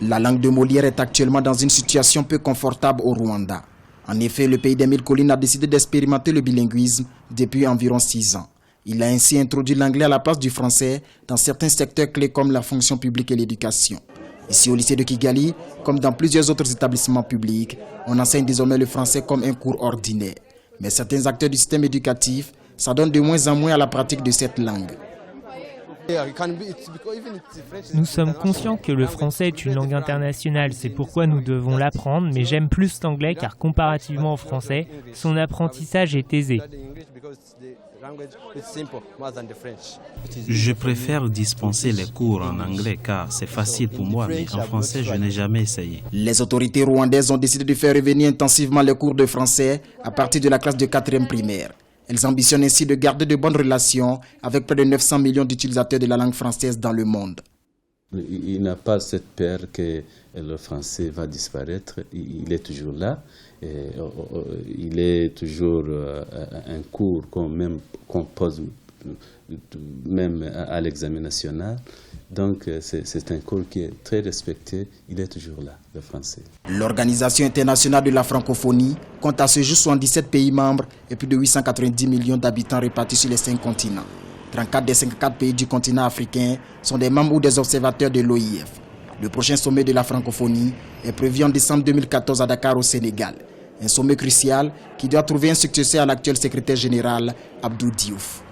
La langue de Molière est actuellement dans une situation peu confortable au Rwanda. En effet, le pays des mille collines a décidé d'expérimenter le bilinguisme depuis environ 6 ans. Il a ainsi introduit l'anglais à la place du français dans certains secteurs clés comme la fonction publique et l'éducation. Ici au lycée de Kigali, comme dans plusieurs autres établissements publics, on enseigne désormais le français comme un cours ordinaire. Mais certains acteurs du système éducatif s'adonnent de moins en moins à la pratique de cette langue. Nous sommes conscients que le français est une langue internationale, c'est pourquoi nous devons l'apprendre, mais j'aime plus l'anglais car comparativement au français, son apprentissage est aisé. Je préfère dispenser les cours en anglais car c'est facile pour moi, mais en français je n'ai jamais essayé. Les autorités rwandaises ont décidé de faire revenir intensivement les cours de français à partir de la classe de 4e primaire. Elles ambitionnent ainsi de garder de bonnes relations avec près de 900 millions d'utilisateurs de la langue française dans le monde. Il n'a pas cette peur que le français va disparaître. Il est toujours là. Il est toujours un cours qu'on pose même à l'examen national. Donc c'est un cours qui est très respecté. Il est toujours là, le français. L'Organisation internationale de la francophonie compte à ce jour 77 pays membres et plus de 890 millions d'habitants répartis sur les 5 continents. 34 des 54 pays du continent africain sont des membres ou des observateurs de l'OIF. Le prochain sommet de la francophonie est prévu en décembre 2014 à Dakar au Sénégal. Un sommet crucial qui doit trouver un successeur à l'actuel secrétaire général Abdou Diouf.